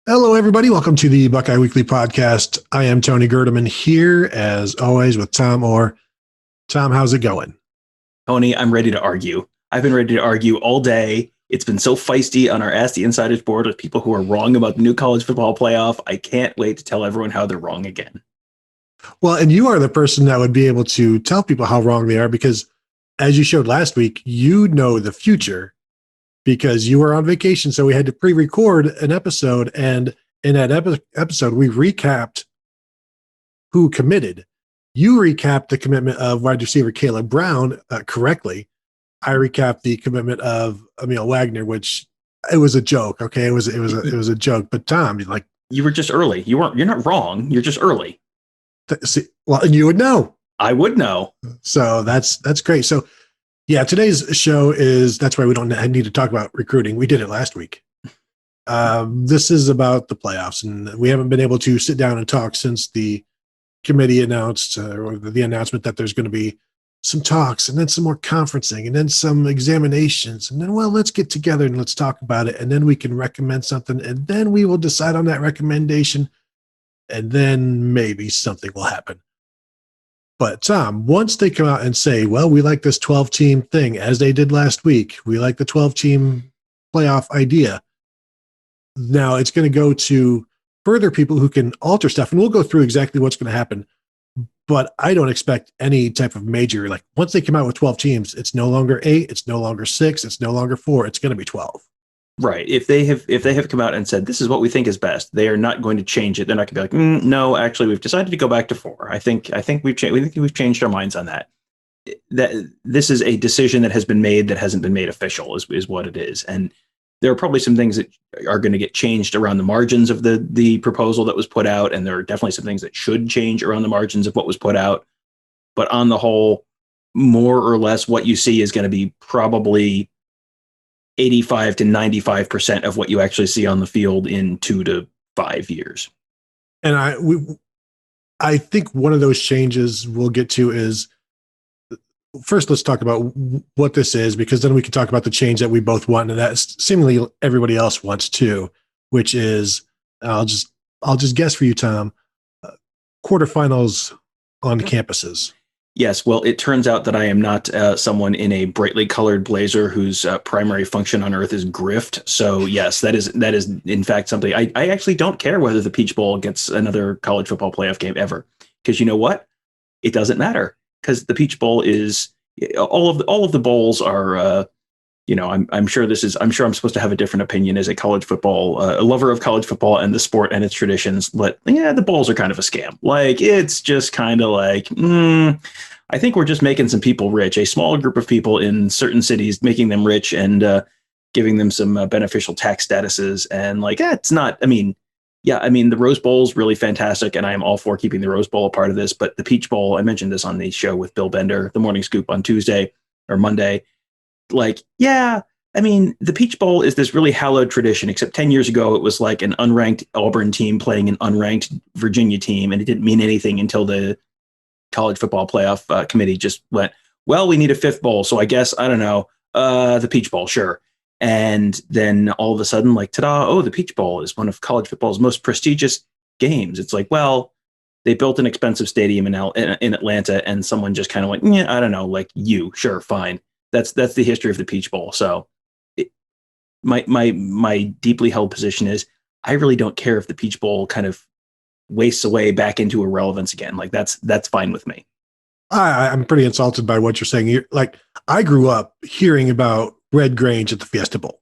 Hello, everybody. Welcome to the Buckeye Weekly Podcast. I am Tony Gerdeman here, as always, with Tom Orr. Tom, how's it going? Tony, I'm ready to argue. I've been ready to argue all day. It's been so feisty on our Ask the Insiders board with people who are wrong about the new college football playoff. I can't wait to tell everyone how they're wrong again. Well, and you are the person that would be able to tell people how wrong they are because, as you showed last week, you know the future because you were on vacation. So we had to pre-record an episode. And in that episode, we recapped who committed. You recapped the commitment of wide receiver Caleb Brown correctly. I recapped the commitment of Emil Wagner, which it was a joke. Okay, it was a joke. But Tom, you were just early. You're not wrong. You're just early. See, well, and you would know. I would know. So that's great. So yeah, today's show that's why we don't need to talk about recruiting. We did it last week. This is about the playoffs, and we haven't been able to sit down and talk since the committee announced or the announcement that there's going to be some talks and then some more conferencing and then some examinations. And then, well, let's get together and let's talk about it. And then we can recommend something. And then we will decide on that recommendation. And then maybe something will happen. But Tom, once they come out and say, well, we like this 12-team thing, as they did last week, we like the 12-team playoff idea. Now it's going to go to further people who can alter stuff. And we'll go through exactly what's going to happen. But I don't expect any type of major, like once they come out with 12 teams, it's no longer 8, it's no longer 6, it's no longer 4, it's going to be 12. Right. If they have come out and said, this is what we think is best, they are not going to change it. They're not going to be like, no, actually, we've decided to go back to 4. I think we've changed our minds on that. That this is a decision that has been made that hasn't been made official is what it is. And there are probably some things that are going to get changed around the margins of the proposal that was put out. And there are definitely some things that should change around the margins of what was put out. But on the whole, more or less what you see is going to be probably 85 to 95% of what you actually see on the field in 2 to 5 years. And I think one of those changes we'll get to is, first, let's talk about what this is, because then we can talk about the change that we both want, and that seemingly everybody else wants too, which is, I'll just guess for you, Tom, quarterfinals on campuses. Yes, well, it turns out that I am not someone in a brightly colored blazer whose primary function on earth is grift. So yes, that is in fact something I actually don't care whether the Peach Bowl gets another college football playoff game ever, because you know what? It doesn't matter, because the Peach Bowl is all of the bowls are. I'm sure I'm supposed to have a different opinion as a college football, a lover of college football and the sport and its traditions. But yeah, the bowls are kind of a scam. Like, it's just kind of like, I think we're just making some people rich, a small group of people in certain cities, making them rich and giving them some beneficial tax statuses. And like, it's not, the Rose Bowl is really fantastic, and I am all for keeping the Rose Bowl a part of this. But the Peach Bowl, I mentioned this on the show with Bill Bender, the Morning Scoop on Tuesday or Monday. Like, yeah, the Peach Bowl is this really hallowed tradition, except 10 years ago, it was like an unranked Auburn team playing an unranked Virginia team, and it didn't mean anything until the college football playoff committee just went, well, we need a 5th bowl, so I guess, I don't know, the Peach Bowl, sure. And then all of a sudden, like, ta-da, oh, the Peach Bowl is one of college football's most prestigious games. It's like, well, they built an expensive stadium in Atlanta, and someone just kind of went, yeah, I don't know, like, sure, fine. That's the history of the Peach Bowl. So my deeply held position is, I really don't care if the Peach Bowl kind of wastes away back into irrelevance again. Like, that's fine with me. I'm pretty insulted by what you're saying. I grew up hearing about Red Grange at the Fiesta Bowl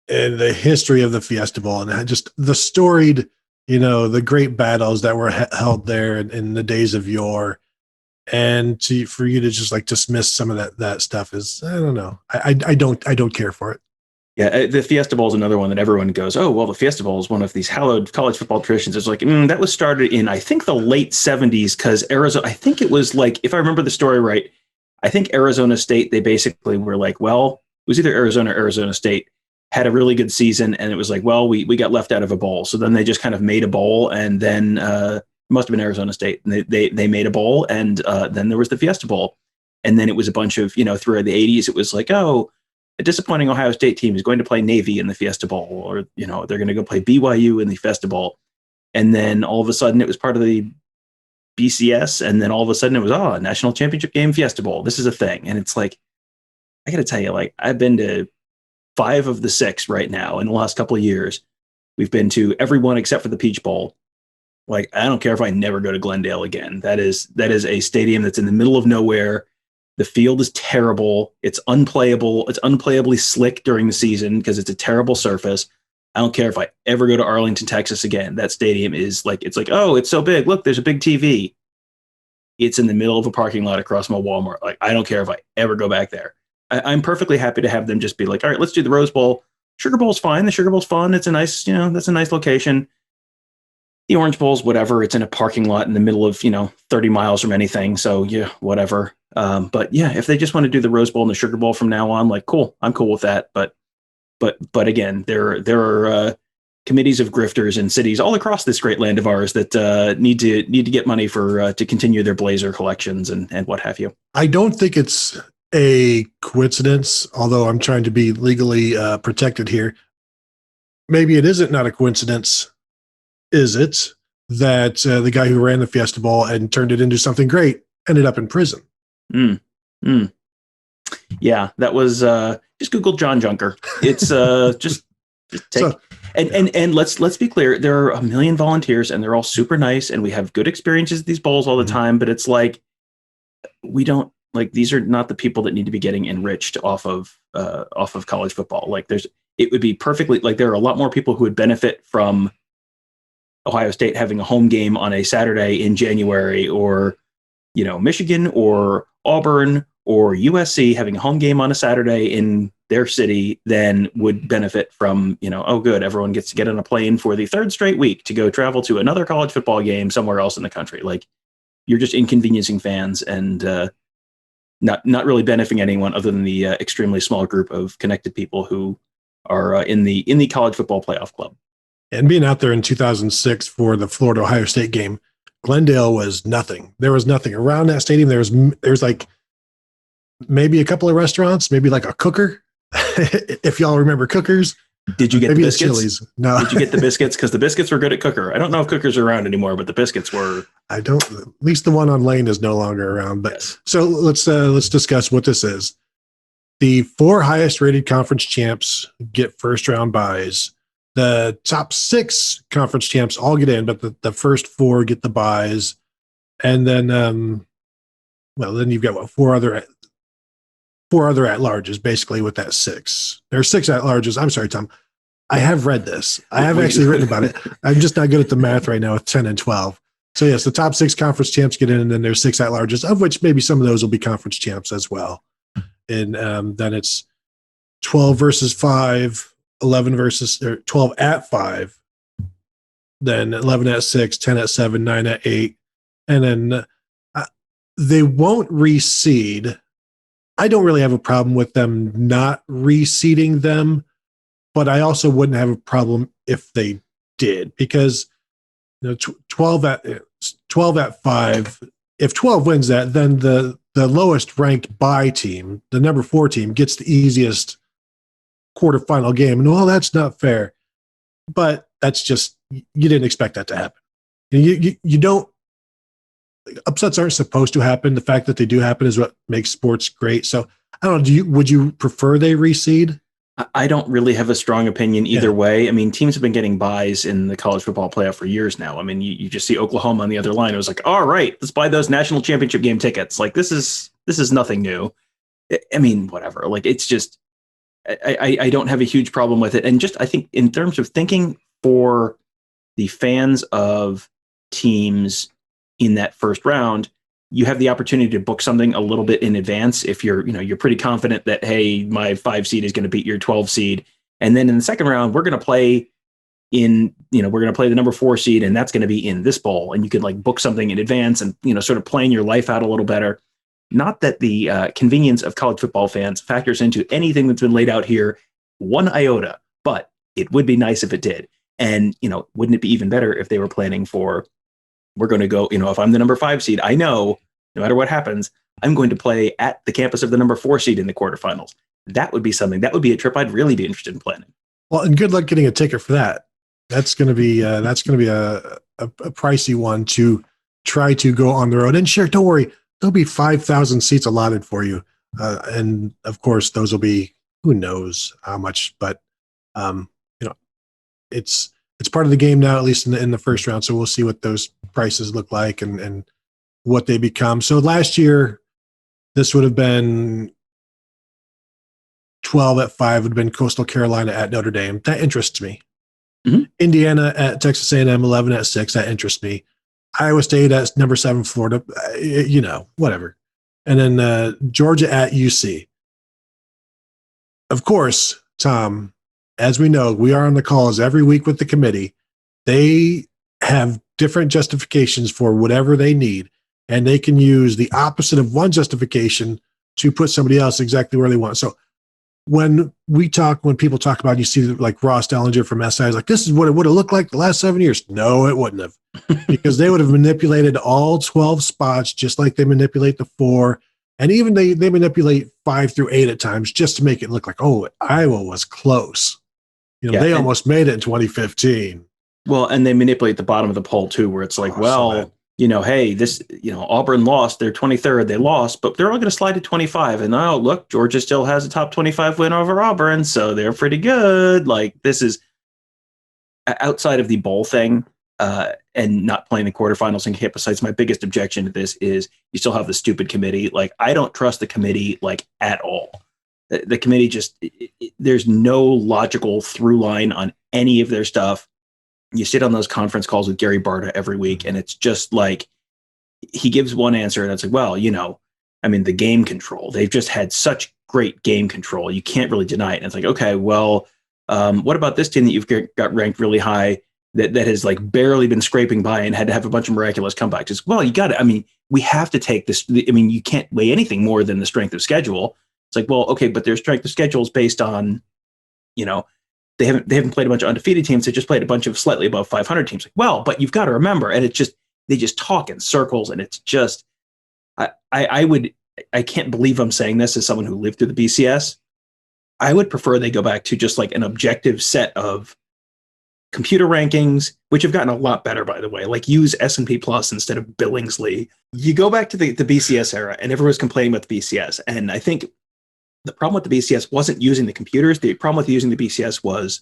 and the history of the Fiesta Bowl, and just the storied, the great battles that were held there in the days of yore. And for you to just like dismiss some of that stuff is, I don't know. I don't care for it. Yeah, the Fiesta Bowl is another one that everyone goes, oh, well, the Fiesta Bowl is one of these hallowed college football traditions. It's like, that was started in, I think, the late 70s, because Arizona, I think it was like, if I remember the story right, I think Arizona State, they basically were like, well, it was either Arizona or Arizona State had a really good season, and it was like, well, we got left out of a bowl. So then they just kind of made a bowl, and then must have been Arizona State. And they made a bowl, and then there was the Fiesta Bowl. And then it was a bunch of, throughout the 80s, it was like, oh, a disappointing Ohio State team is going to play Navy in the Fiesta Bowl, or, they're going to go play BYU in the Fiesta Bowl. And then all of a sudden it was part of the BCS. And then all of a sudden it was, National Championship Game Fiesta Bowl. This is a thing. And it's like, I got to tell you, like, I've been to 5 of the 6 right now in the last couple of years. We've been to every one except for the Peach Bowl. Like, I don't care if I never go to Glendale again. That is a stadium that's in the middle of nowhere. The field is terrible. It's unplayable. It's unplayably slick during the season because it's a terrible surface. I don't care if I ever go to Arlington, Texas again. That stadium is like, it's so big. Look, there's a big TV. It's in the middle of a parking lot across from a Walmart. Like, I don't care if I ever go back there. I'm perfectly happy to have them just be like, all right, let's do the Rose Bowl. Sugar Bowl's fine. The Sugar Bowl's fun. It's a nice, that's a nice location. The Orange Bowl's whatever. It's in a parking lot in the middle of, 30 miles from anything. So yeah, whatever. But yeah, if they just want to do the Rose Bowl and the Sugar Bowl from now on, like, cool. I'm cool with that. But again, there are committees of grifters in cities all across this great land of ours that need to get money for to continue their Blazer collections and what have you. I don't think it's a coincidence, although I'm trying to be legally protected here. Maybe it isn't not a coincidence. Is it that the guy who ran the Fiesta Bowl and turned it into something great ended up in prison? Yeah, that was just Google John Junker. It's just take so, and let's be clear. There are a million volunteers and they're all super nice and we have good experiences at these bowls all the time. But it's like, we don't, like, these are not the people that need to be getting enriched off of college football. Like, it would be perfectly, like, there are a lot more people who would benefit from Ohio State having a home game on a Saturday in January, or, Michigan or Auburn or USC having a home game on a Saturday in their city than would benefit from, oh, good, everyone gets to get on a plane for the 3rd straight week to go travel to another college football game somewhere else in the country. Like, you're just inconveniencing fans and not really benefiting anyone other than the extremely small group of connected people who are in the college football playoff club. And being out there in 2006 for the Florida Ohio State game, Glendale was nothing. There was nothing around that stadium. There's like maybe a couple of restaurants, maybe like a cooker. If y'all remember cookers. Did you get maybe the biscuits? Chili's. No. Did you get the biscuits? Because the biscuits were good at Cooker. I don't know if Cookers are around anymore, but the biscuits were. I don't. At least the one on Lane is no longer around. But yes. So let's discuss what this is. The 4 highest rated conference champs get first round buys. The top 6 conference champs all get in, but the first 4 get the buys. And then, then you've got 4 other at-larges, basically, with that 6. There are 6 at-larges. I'm sorry, Tom. I have read this. I have actually written about it. I'm just not good at the math right now with 10 and 12. So, yes, the top 6 conference champs get in, and then there's 6 at-larges, of which maybe some of those will be conference champs as well. And then it's 12 versus 5, 11 versus 12 at 5, then 11 at 6, 10 at 7, 9 at 8. And then they won't reseed. I don't really have a problem with them not reseeding them, but I also wouldn't have a problem if they did, because 12 at 5, if 12 wins that, then the lowest ranked bye team, the number 4 team, gets the easiest quarterfinal game. And well, that's not fair, but that's just, you didn't expect that to happen. You don't, upsets aren't supposed to happen. The fact that they do happen is what makes sports great. So I don't know, would you prefer they reseed? I don't really have a strong opinion either way. I mean, teams have been getting buys in the college football playoff for years now. I mean, you just see Oklahoma on the other line. It was like, all right, let's buy those national championship game tickets. Like, this is nothing new. I mean, whatever. Like, it's just, I don't have a huge problem with it. And just, I think in terms of thinking for the fans of teams in that first round, you have the opportunity to book something a little bit in advance if you're pretty confident that, hey, my 5 seed is going to beat your 12 seed. And then in the second round, we're going to play the number 4 seed, and that's going to be in this bowl. And you could like book something in advance and, sort of plan your life out a little better. Not that the convenience of college football fans factors into anything that's been laid out here one iota, but it would be nice if it did. And, wouldn't it be even better if they were planning for, we're going to go, if I'm the number 5 seed, I know no matter what happens, I'm going to play at the campus of the number 4 seed in the quarterfinals. that would be something. That would be a trip I'd really be interested in planning. Well, and good luck getting a ticket for that. That's going to be a pricey one to try to go on the road. And sure, don't worry, there'll be 5,000 seats allotted for you, and of course, those will be who knows how much, but it's part of the game now, at least in the first round. So we'll see what those prices look like and what they become. So last year, this would have been 12 at 5 would have been Coastal Carolina at Notre Dame. That interests me. Mm-hmm. Indiana at Texas A&M, 11 at 6. That interests me. Iowa State at number 7, Florida. Whatever. And then Georgia at UC. Of course, Tom, as we know, we are on the calls every week with the committee. They have different justifications for whatever they need, and they can use the opposite of one justification to put somebody else exactly where they want. So when people talk about, you see like Ross Dellinger from SI is like, this is what it would have looked like the last 7 years. No, it wouldn't have, because they would have manipulated all 12 spots just like they manipulate the 4. And even they manipulate 5 through 8 at times just to make it look like, oh, Iowa was close. They almost made it in 2015. Well, and they manipulate the bottom of the poll too, where it's like, hey, this, Auburn lost. They're 23rd. They lost, but they're all going to slide to 25. And look, Georgia still has a top 25 win over Auburn, so they're pretty good. Like, this is outside of the bowl thing and not playing the quarterfinals in campus sites. My biggest objection to this is you still have the stupid committee. Like, I don't trust the committee at all. The committee there's no logical through line on any of their stuff. You sit on those conference calls with Gary Barta every week, and it's just like he gives one answer, and it's like, the game control. They've just had such great game control. You can't really deny it. And it's like, okay, well, what about this team that you've got ranked really high that has barely been scraping by and had to have a bunch of miraculous comebacks? It's, well, you got to, we have to take this. You can't weigh anything more than the strength of schedule. It's like, well, okay, but their strength of schedule is based on, they haven't played a bunch of undefeated teams. They just played a bunch of slightly above 500 teams. Like, well, but you've got to remember, and they just talk in circles, and it's just, I can't believe I'm saying this as someone who lived through the BCS. I would prefer they go back to just an objective set of computer rankings, which have gotten a lot better, by the way. Use S&P Plus instead of Billingsley. You go back to the BCS era, and everyone's complaining about the BCS, and I think the problem with the BCS wasn't using the computers. The problem with using the BCS was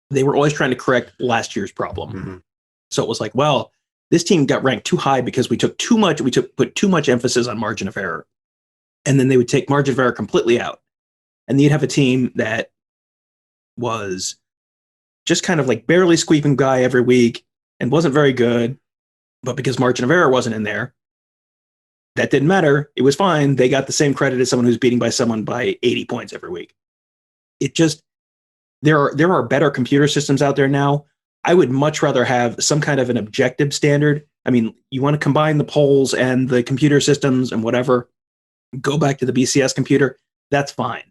they were always trying to correct last year's problem. Mm-hmm. So it was like, well, this team got ranked too high because we put too much emphasis on margin of error. And then they would take margin of error completely out. And you'd have a team that was just kind of barely squeaking by every week and wasn't very good. But because margin of error wasn't in there, that didn't matter. It was fine. They got the same credit as someone who's beating by someone by 80 points every week. It just, there are better computer systems out there now. I would much rather have some kind of an objective standard. You want to combine the polls and the computer systems and whatever, go back to the BCS computer. That's fine.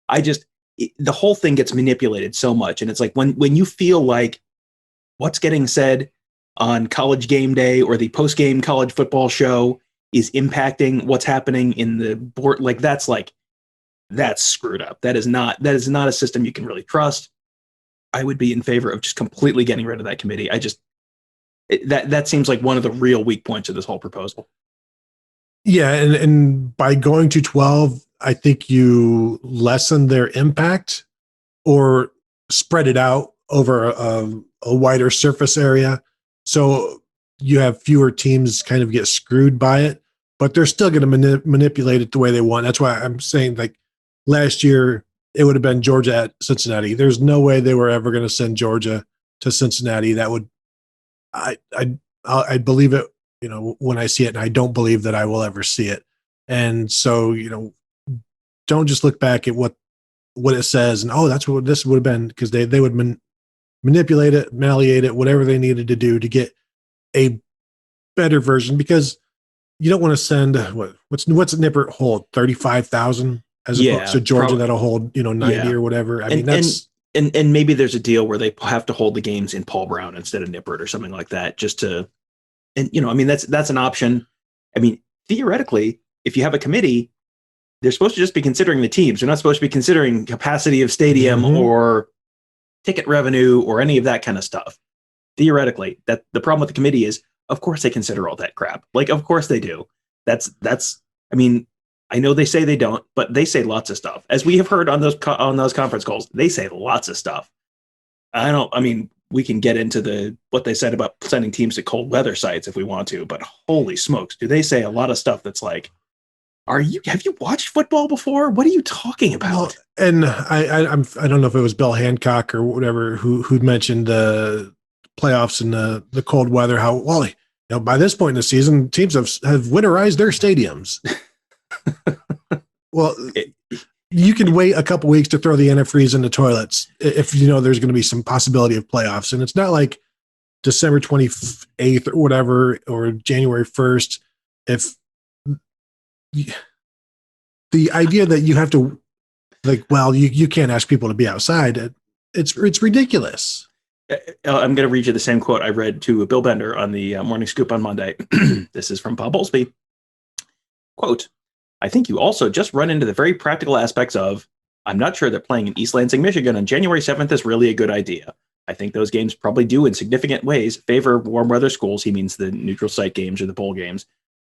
The whole thing gets manipulated so much. And it's like when you feel like what's getting said on College Game Day or the post-game college football show is impacting what's happening in the board, that's screwed up. That is not a system you can really trust. I would be in favor of just completely getting rid of that committee. That seems like one of the real weak points of this whole proposal. Yeah, and by going to 12, I think you lessen their impact or spread it out over a wider surface area. So you have fewer teams kind of get screwed by it, but they're still going to manipulate it the way they want. That's why I'm saying last year, it would have been Georgia at Cincinnati. There's no way they were ever going to send Georgia to Cincinnati. That would, I believe it, when I see it, and I don't believe that I will ever see it. And so, don't just look back at what it says and, that's what this would have been, because they would manipulate it, malleate it, whatever they needed to do to get a better version, because you don't want to send what's Nippert hold 35,000 as opposed to Georgia that'll hold 90 or whatever. That's and maybe there's a deal where they have to hold the games in Paul Brown instead of Nippert or something like that, just to, and that's an option. Theoretically, if you have a committee, they're supposed to just be considering the teams. They're not supposed to be considering capacity of stadium or ticket revenue or any of that kind of stuff. Theoretically, that the problem with the committee is, of course, they consider all that crap. Like, of course they do. That's. I mean, I know they say they don't, but they say lots of stuff. As we have heard on those conference calls, they say lots of stuff. I mean, we can get into what they said about sending teams to cold weather sites if we want to, but holy smokes, do they say a lot of stuff that's like, have you watched football before? What are you talking about? Well, and I don't know if it was Bill Hancock or whatever who mentioned the playoffs and the cold weather. How well, by this point in the season, teams have winterized their stadiums. Well, you can wait a couple weeks to throw the antifreeze in the toilets if there's going to be some possibility of playoffs, and it's not like December 28th or whatever or January 1st. If the idea that you have to you can't ask people to be outside, it's ridiculous. I'm going to read you the same quote I read to Bill Bender on the Morning Scoop on Monday. This is from Bob Bowlesby. Quote, I think you also just run into the very practical aspects of, I'm not sure that playing in East Lansing, Michigan on January 7th is really a good idea. I think those games probably do in significant ways favor warm weather schools. He means the neutral site games or the bowl games.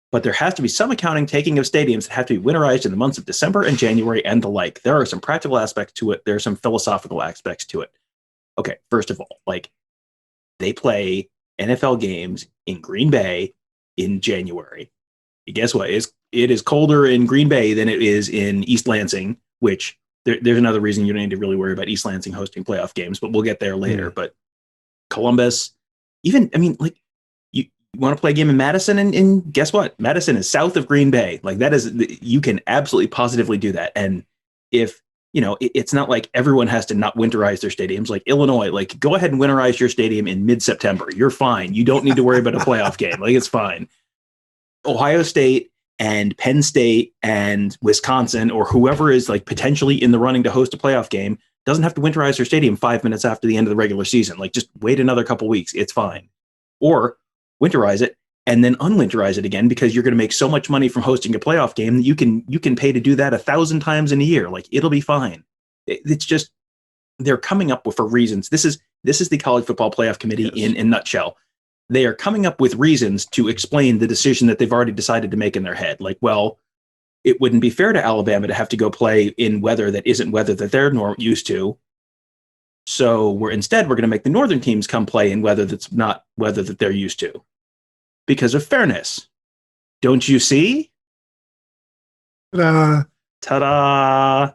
But there has to be some taking of stadiums that have to be winterized in the months of December and January and the like. There are some practical aspects to it. There are some philosophical aspects to it. Okay, first of all, they play NFL games in Green Bay in January. And guess what? It is colder in Green Bay than it is in East Lansing, which there's another reason you don't need to really worry about East Lansing hosting playoff games, but we'll get there later. But Columbus, you want to play a game in Madison, and guess what? Madison is south of Green Bay. You can absolutely positively do that. And if, it's not like everyone has to not winterize their stadiums. Like Illinois, go ahead and winterize your stadium in mid-September. You're fine. You don't need to worry about a playoff game. It's fine. Ohio State and Penn State and Wisconsin or whoever is potentially in the running to host a playoff game doesn't have to winterize their stadium 5 minutes after the end of the regular season. Just wait another couple weeks. It's fine. Or winterize it and then unwinterize it again, because you're going to make so much money from hosting a playoff game that you can pay to do that 1,000 times in a year. It'll be fine. It's just, they're coming up with reasons. This is the College Football Playoff Committee in a nutshell. They are coming up with reasons to explain the decision that they've already decided to make in their head. It wouldn't be fair to Alabama to have to go play in weather that isn't weather that they're used to. So we're going to make the northern teams come play in weather that's not weather that they're used to, because of fairness. Don't you see? Ta-da!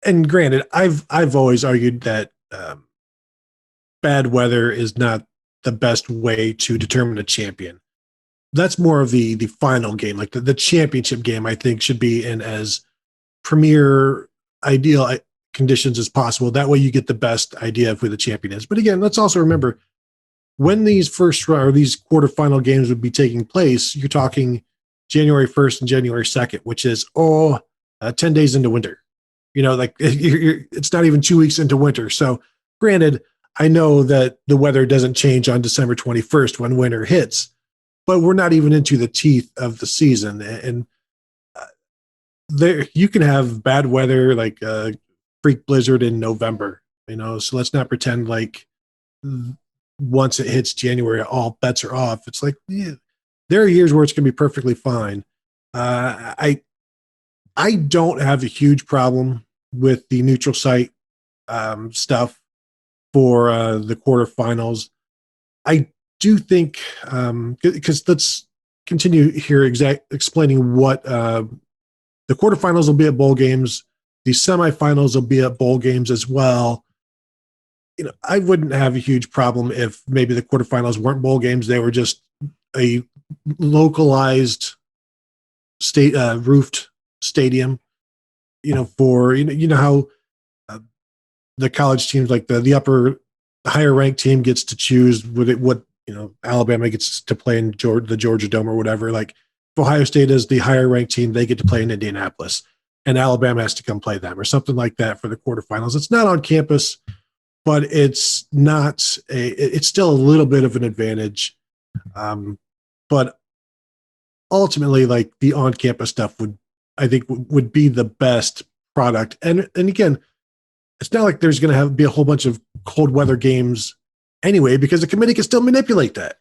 And granted, I've always argued that bad weather is not the best way to determine a champion. That's more of the final game, the championship game. I think should be in as premier ideal conditions as possible. That way you get the best idea of who the champion is. But again, let's also remember when these first or these quarterfinal games would be taking place, you're talking January 1st and January 2nd, which is 10 days into winter. It's not even 2 weeks into winter. So granted, I know that the weather doesn't change on December 21st when winter hits, but we're not even into the teeth of the season. And there you can have bad weather, like a freak blizzard in November, so let's not pretend once it hits January, all bets are off. It's there are years where it's going to be perfectly fine. I don't have a huge problem with the neutral site stuff for the quarterfinals. I do think, because let's continue here explaining what the quarterfinals will be at bowl games. The semifinals will be at bowl games as well. I wouldn't have a huge problem if maybe the quarterfinals weren't bowl games. They were just a localized roofed stadium, for, how the college teams, the higher ranked team gets to choose what Alabama gets to play in the Georgia Dome or whatever. If Ohio State is the higher ranked team, they get to play in Indianapolis, and Alabama has to come play them or something like that for the quarterfinals. It's not on campus, but it's still a little bit of an advantage. But ultimately, the on-campus stuff would I think would be the best product. And again, it's not like there's going to be a whole bunch of cold weather games anyway, because the committee can still manipulate that.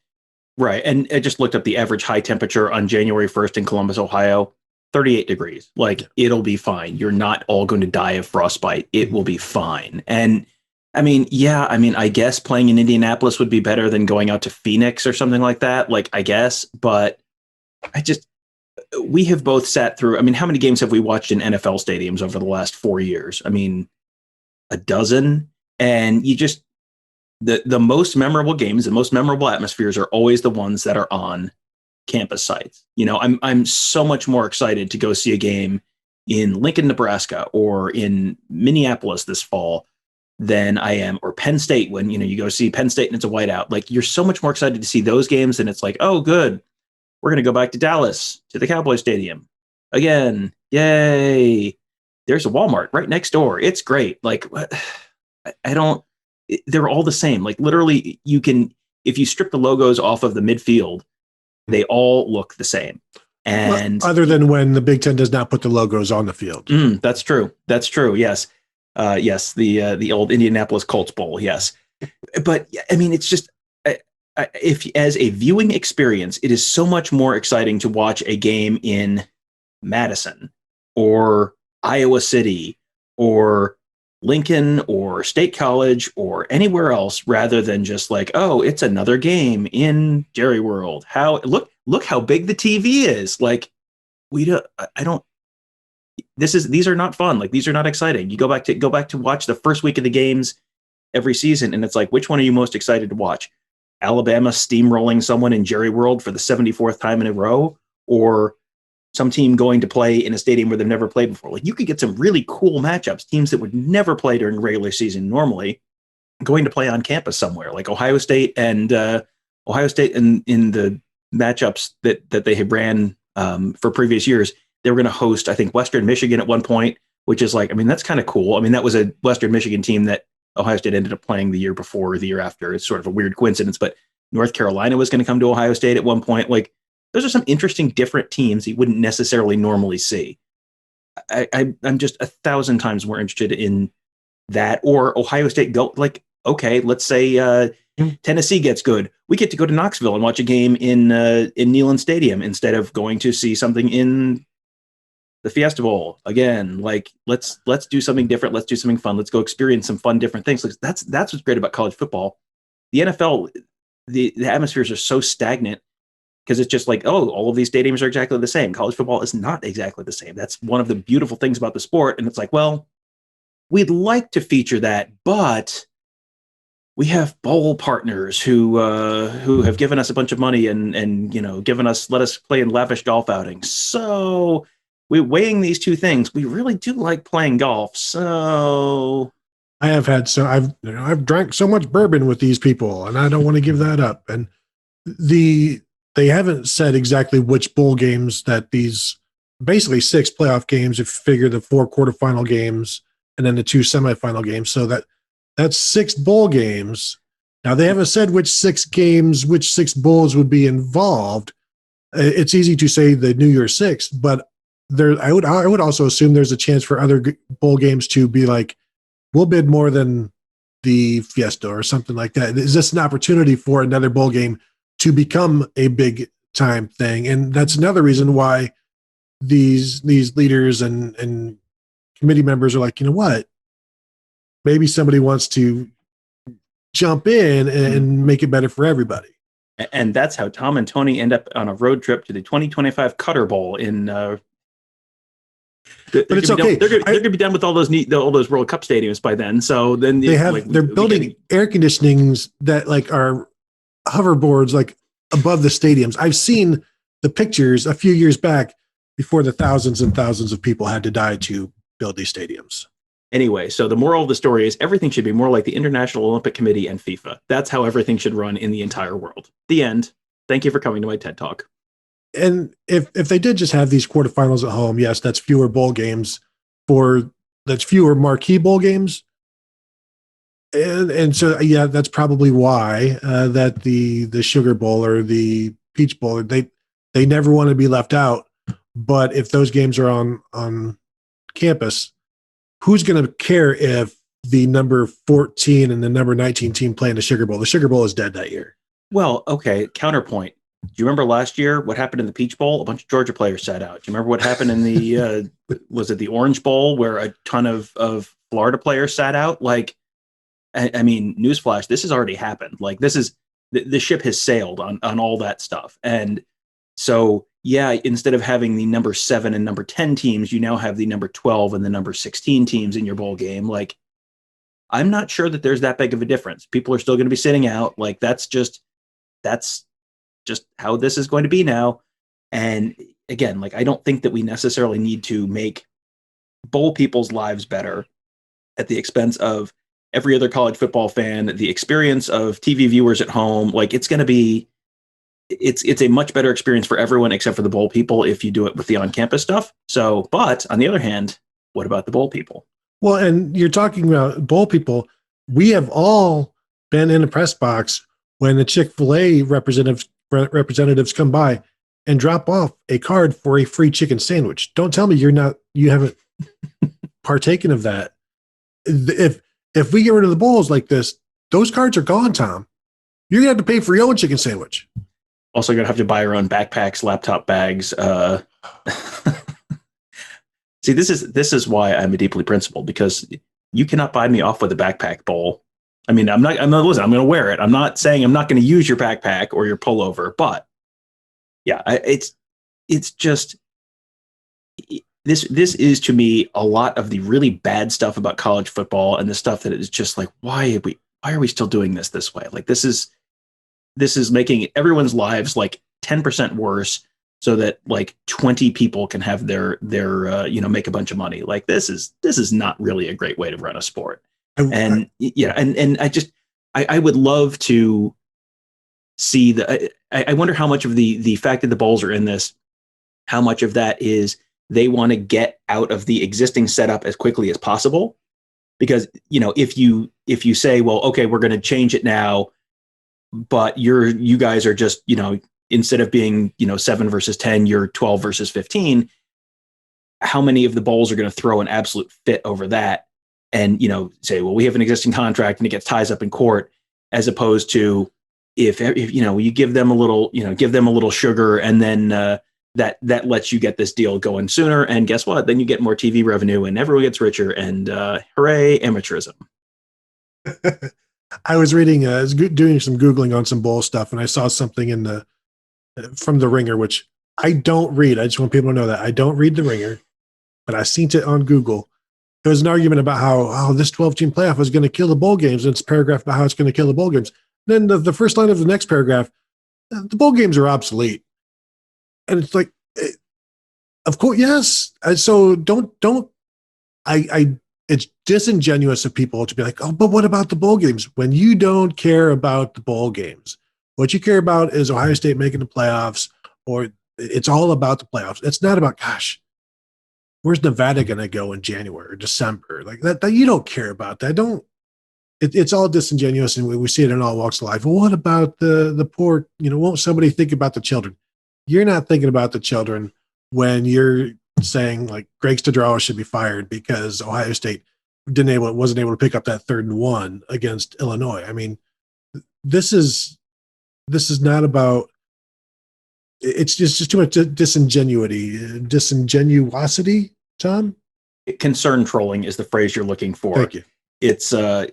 Right. And I just looked up the average high temperature on January 1st in Columbus, Ohio, 38 degrees. Like, it'll be fine. You're not all going to die of frostbite. It will be fine. And I mean, I guess playing in Indianapolis would be better than going out to Phoenix or something like that. Like, I guess, but we have both sat through, I mean, how many games have we watched in NFL stadiums over the last 4 years? I mean, a dozen. And you just, the most memorable games, the most memorable atmospheres are always the ones that are on campus sites. You know, I'm so much more excited to go see a game in Lincoln, Nebraska, or in Minneapolis this fall than I am, or Penn State, when, you know, you go see Penn State and it's a whiteout. Like, you're so much more excited to see those games, and it's like, oh, good, we're going to go back to Dallas, to the Cowboy Stadium again. Yay. There's a Walmart right next door. It's great. Like, I don't, they're all the same. Like, literally, you can, if you strip the logos off of the midfield, they all look the same. And well, other than when the Big Ten does not put the logos on the field. That's true. That's true. Yes. Yes. The old Indianapolis Colts Bowl. Yes. But I mean, it's just, if as a viewing experience, it is so much more exciting to watch a game in Madison or Iowa City or Lincoln or State College or anywhere else, rather than just like, oh, it's another game in Jerry World. Look how big the TV is. Like, these are not fun. Like, these are not exciting. You go back to watch the first week of the games every season, and it's like, which one are you most excited to watch? Alabama steamrolling someone in Jerry World for the 74th time in a row, or some team going to play in a stadium where they've never played before? Like, you could get some really cool matchups, teams that would never play during the regular season normally, going to play on campus somewhere, like Ohio State in the matchups that they had ran for previous years. They were going to host, I think, Western Michigan at one point, which is like, I mean, that's kind of cool. I mean, that was a Western Michigan team that Ohio State ended up playing the year before or the year after. It's sort of a weird coincidence, but North Carolina was going to come to Ohio State at one point. Like, those are some interesting, different teams you wouldn't necessarily normally see. I'm just 1,000 times more interested in that. Or Ohio State go, like, okay, let's say Tennessee gets good. We get to go to Knoxville and watch a game in Neyland Stadium instead of going to see something in the Fiesta Bowl again. Like, let's do something different. Let's do something fun. Let's go experience some fun, different things. Like, that's what's great about college football. The NFL, the atmospheres are so stagnant because it's just like, oh, all of these stadiums are exactly the same. College football is not exactly the same. That's one of the beautiful things about the sport. And it's like, well, we'd like to feature that, but we have bowl partners who have given us a bunch of money and let us play in lavish golf outings. So we're weighing these two things. We really do like playing golf. So I've drank so much bourbon with these people, and I don't want to give that up. And they haven't said exactly which bowl games that these, basically 6 playoff games, if you figure the 4 quarterfinal games and then the 2 semifinal games. So that's 6 bowl games. Now, they haven't said which 6 bowls would be involved. It's easy to say the New Year's Six, but I would also assume there's a chance for other bowl games to be like, we'll bid more than the Fiesta or something like that. Is this an opportunity for another bowl game to become a big time thing? And that's another reason why these leaders and committee members are like, you know what? Maybe somebody wants to jump in and make it better for everybody. And that's how Tom and Tony end up on a road trip to the 2025 Cutter Bowl in. But it's okay. They're going to be done with all those World Cup stadiums by then. So then they're building air conditionings that like are hoverboards like above the stadiums. I've seen the pictures a few years back before the thousands and thousands of people had to die to build these stadiums. Anyway, so the moral of the story is everything should be more like the International Olympic Committee and FIFA. That's how everything should run in the entire world. The end. Thank you for coming to my TED Talk. And if they did just have these quarterfinals at home, yes, that's fewer bowl games that's fewer marquee bowl games. And so, yeah, that's probably why that the Sugar Bowl or the Peach Bowl, they never want to be left out. But if those games are on campus, who's going to care if the number 14 and the number 19 team play in the Sugar Bowl? The Sugar Bowl is dead that year. Well, okay. Counterpoint. Do you remember last year what happened in the Peach Bowl? A bunch of Georgia players sat out. Do you remember what happened in the was it the Orange Bowl where a ton of Florida players sat out? Like, I mean, newsflash, this has already happened. Like, this is the ship has sailed on all that stuff. And so, yeah, instead of having the number 7 and number 10 teams, you now have the number 12 and the number 16 teams in your bowl game. Like, I'm not sure that there's that big of a difference. People are still going to be sitting out. Like, that's just how this is going to be now. And again, like, I don't think that we necessarily need to make bowl people's lives better at the expense of every other college football fan, the experience of TV viewers at home. Like, it's a much better experience for everyone except for the bowl people if you do it with the on-campus stuff. So, but on the other hand, what about the bowl people? Well, and you're talking about bowl people. We have all been in a press box when the Chick-fil-A representatives come by and drop off a card for a free chicken sandwich. Don't tell me you haven't partaken of that. If we get rid of the bowls like this, those cards are gone, Tom. You're gonna have to pay for your own chicken sandwich. Also, you're gonna have to buy your own backpacks, laptop bags. See, this is why I'm a deeply principled, because you cannot buy me off with a backpack bowl. I mean, I'm not listen, I'm going to wear it. I'm not saying I'm not going to use your backpack or your pullover, but yeah, it's just, this is to me a lot of the really bad stuff about college football, and the stuff that is just like, why are we still doing this way? Like, this is making everyone's lives like 10% worse, so that like 20 people can have their make a bunch of money. Like, this is not really a great way to run a sport. And I would love to see I wonder how much of the fact that the bowls are in this, how much of that is they want to get out of the existing setup as quickly as possible. Because, if you say, well, okay, we're going to change it now, but you guys are just, instead of being, 7 versus 10, you're 12 versus 15. How many of the bowls are going to throw an absolute fit over that and, say, well, we have an existing contract and it gets ties up in court, as opposed to if you give them a little sugar, and then that lets you get this deal going sooner. And guess what? Then you get more TV revenue and everyone gets richer, and hooray, amateurism. I was reading, doing some Googling on some bowl stuff, and I saw something from the Ringer, which I don't read. I just want people to know that I don't read the Ringer, but I seen it on Google. There was an argument about how this 12-team playoff is going to kill the bowl games. And it's a paragraph about how it's going to kill the bowl games. Then the first line of the next paragraph, the bowl games are obsolete. And it's like, of course, yes. So it's disingenuous of people to be like, oh, but what about the bowl games? When you don't care about the bowl games, what you care about is Ohio State making the playoffs, or it's all about the playoffs. It's not about, gosh, where's Nevada going to go in January or December? Like that you don't care about that. It's all disingenuous, and we see it in all walks of life. Well, what about the poor? Won't somebody think about the children? You're not thinking about the children when you're saying like Greg Studrawa should be fired because Ohio State wasn't able to pick up that 3rd and 1 against Illinois. I mean, this is not about. It's just too much disingenuosity, Tom. Concern trolling is the phrase you're looking for. Thank you. It's and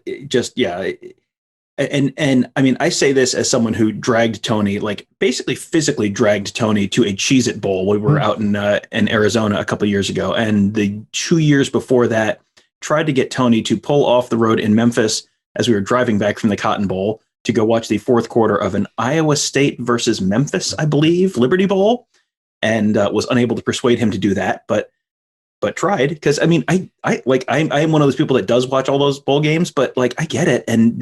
I mean, I say this as someone who dragged Tony, like basically physically dragged Tony to a Cheez-It Bowl. We were out in Arizona a couple of years ago, and the 2 years before that, tried to get Tony to pull off the road in Memphis as we were driving back from the Cotton Bowl to go watch the 4th quarter of an Iowa State versus Memphis, I believe, Liberty Bowl, and was unable to persuade him to do that, but tried, because I mean, I am one of those people that does watch all those bowl games, but like, I get it. And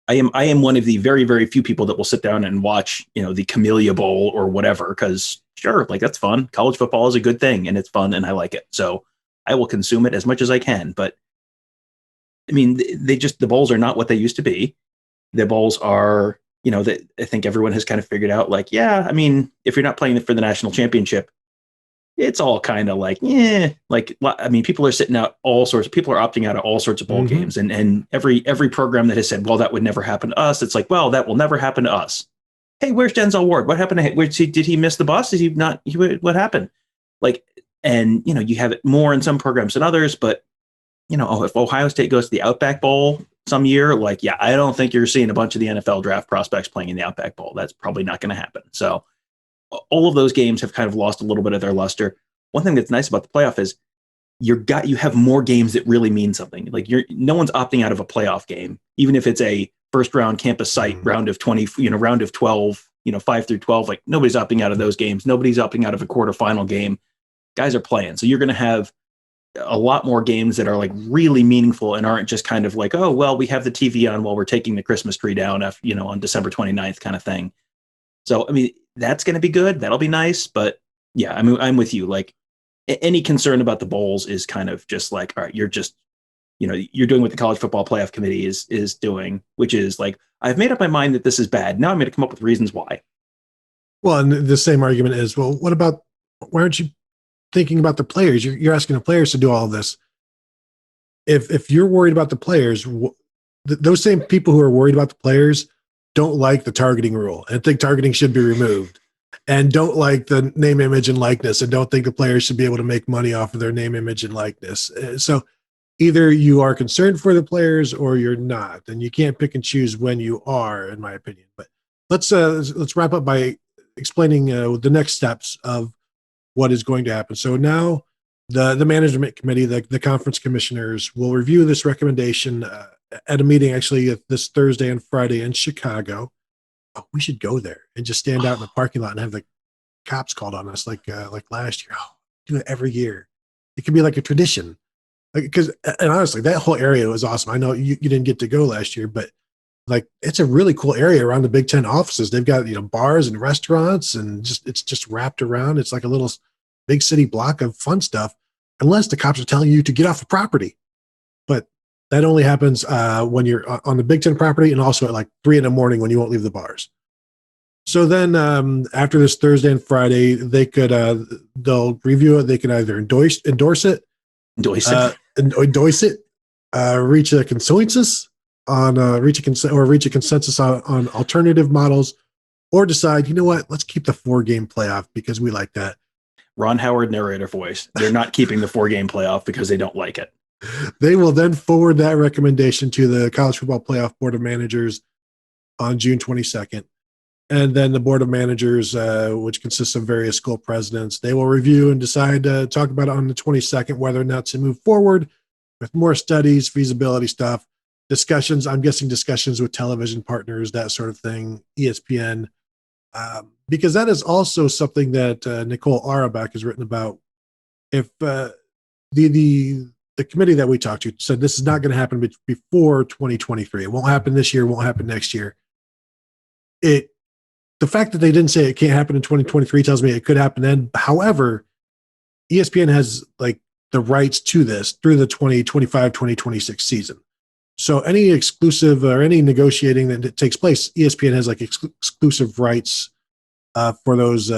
I am one of the very, very few people that will sit down and watch, the Camellia Bowl or whatever, because sure, like, that's fun. College football is a good thing and it's fun and I like it. So I will consume it as much as I can. But I mean, the bowls are not what they used to be. The bowls are, that I think everyone has kind of figured out, like, yeah, I mean, if you're not playing for the national championship, it's all kind of like, yeah, like, I mean, people are sitting out all sorts, people are opting out of all sorts of bowl games. And every program that has said, well, that would never happen to us. It's like, well, that will never happen to us. Hey, where's Denzel Ward? What happened to him? Did he miss the bus? Is he not, what happened? Like, and, you have it more in some programs than others, but, if Ohio State goes to the Outback Bowl some year, like, yeah, I don't think you're seeing a bunch of the NFL draft prospects playing in the Outback Bowl. That's probably not going to happen. So, all of those games have kind of lost a little bit of their luster. One thing that's nice about the playoff is you have more games that really mean something. Like no one's opting out of a playoff game, even if it's a first round campus site round of 20, round of 12, 5 through 12. Like nobody's opting out of those games. Nobody's opting out of a quarterfinal game. Guys are playing. So you're going to have a lot more games that are like really meaningful and aren't just kind of like, oh, well, we have the TV on while we're taking the Christmas tree down, on December 29th kind of thing. So, I mean, that's going to be good. That'll be nice. But yeah, I mean, I'm with you. Like any concern about the bowls is kind of just like, all right, you're just, you're doing what the College Football Playoff Committee is doing, which is like, I've made up my mind that this is bad. Now I'm going to come up with reasons why. Well, and the same argument is, well, why aren't you thinking about the players? You're asking the players to do all of this. If you're worried about the players, those same people who are worried about the players don't like the targeting rule and think targeting should be removed, and don't like the name, image, and likeness, and don't think the players should be able to make money off of their name, image, and likeness. So either you are concerned for the players or you're not, and you can't pick and choose when you are, in my opinion. But let's wrap up by explaining the next steps of what is going to happen. So now the management committee, the conference commissioners, will review this recommendation at a meeting actually this Thursday and Friday in Chicago. Oh, we should go there and just stand out in the parking lot and have the cops called on us like last year. Oh, do it every year. It could be like a tradition. And honestly, that whole area was awesome. I know you didn't get to go last year, but like it's a really cool area around the Big Ten offices. They've got bars and restaurants, and it's just wrapped around. It's like a little big city block of fun stuff, unless the cops are telling you to get off the property. But that only happens when you're on the Big Ten property, and also at like 3 a.m. when you won't leave the bars. So then after this Thursday and Friday, they'll review it. They can either endorse it, reach a consensus on reach a consensus on alternative models, or decide, you know what, let's keep the 4-game playoff because we like that. Ron Howard narrator voice. They're not keeping the 4-game playoff because they don't like it. They will then forward that recommendation to the College Football Playoff Board of Managers on June 22nd. And then the Board of Managers, which consists of various school presidents, they will review and decide to talk about it on the 22nd, whether or not to move forward with more studies, feasibility stuff, discussions. I'm guessing discussions with television partners, that sort of thing, ESPN, because that is also something that Nicole Auerbach has written about. If the committee that we talked to said this is not going to happen before 2023, it won't happen this year, won't happen next year. The fact that they didn't say it can't happen in 2023 tells me it could happen then. However, ESPN has like the rights to this through the 2025-2026 season. So any exclusive or any negotiating that takes place, ESPN has like exclusive rights for those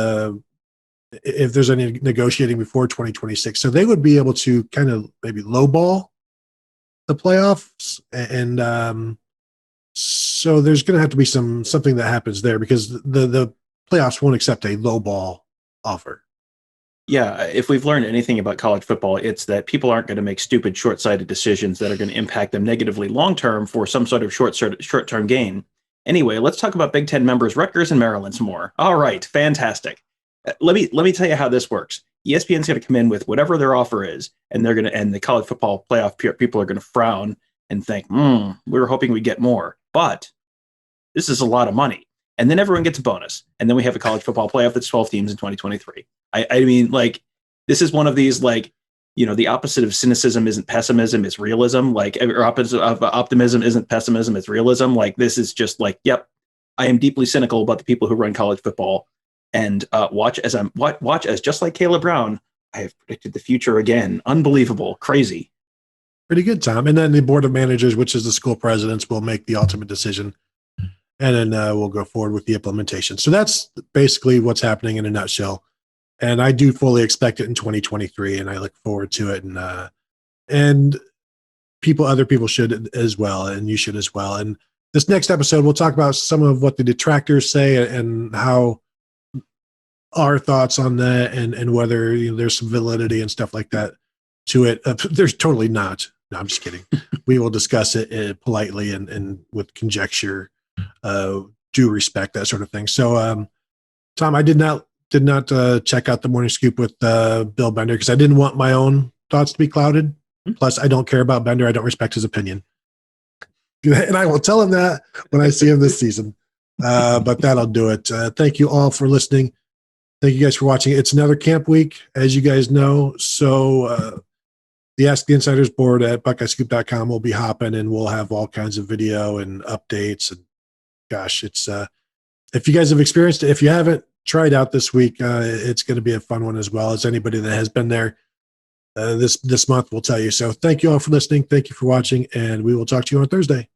if there's any negotiating before 2026. So they would be able to kind of maybe lowball the playoffs, and so there's going to have to be something that happens there, because the playoffs won't accept a lowball offer. Yeah, if we've learned anything about college football, it's that people aren't going to make stupid, short-sighted decisions that are going to impact them negatively long-term for some sort of short-term gain. Anyway, let's talk about Big Ten members Rutgers and Maryland some more. All right, fantastic. Let me tell you how this works. ESPN's going to come in with whatever their offer is, and the college football playoff people are going to frown and think, we were hoping we'd get more, but this is a lot of money. And then everyone gets a bonus. And then we have a college football playoff that's 12 teams in 2023. I mean, like, this is one of these, like, the opposite of cynicism isn't pessimism, it's realism. Like, or opposite of optimism isn't pessimism, it's realism. Like, this is just like, yep, I am deeply cynical about the people who run college football. And watch as just like Caleb Brown, I have predicted the future again. Unbelievable, crazy. Pretty good, Tom. And then the Board of Managers, which is the school presidents, will make the ultimate decision. And then we'll go forward with the implementation. So that's basically what's happening in a nutshell. And I do fully expect it in 2023, and I look forward to it. And other people should as well, and you should as well. And this next episode, we'll talk about some of what the detractors say and how our thoughts on that, and whether there's some validity and stuff like that to it. There's totally not. No, I'm just kidding. We will discuss it politely and with conjecture, due respect, that sort of thing. So, Tom, I did not check out the Morning Scoop with Bill Bender because I didn't want my own thoughts to be clouded. Plus, I don't care about Bender. I don't respect his opinion. And I will tell him that when I see him this season. But that'll do it. Thank you all for listening. Thank you guys for watching. It's another camp week, as you guys know. So the Ask the Insiders board at BuckeyeScoop.com will be hopping, and we'll have all kinds of video and updates. And gosh, it's if you guys have experienced it, if you haven't tried out this week, it's going to be a fun one as well, as anybody that has been there this month will tell you. So thank you all for listening. Thank you for watching, and we will talk to you on Thursday.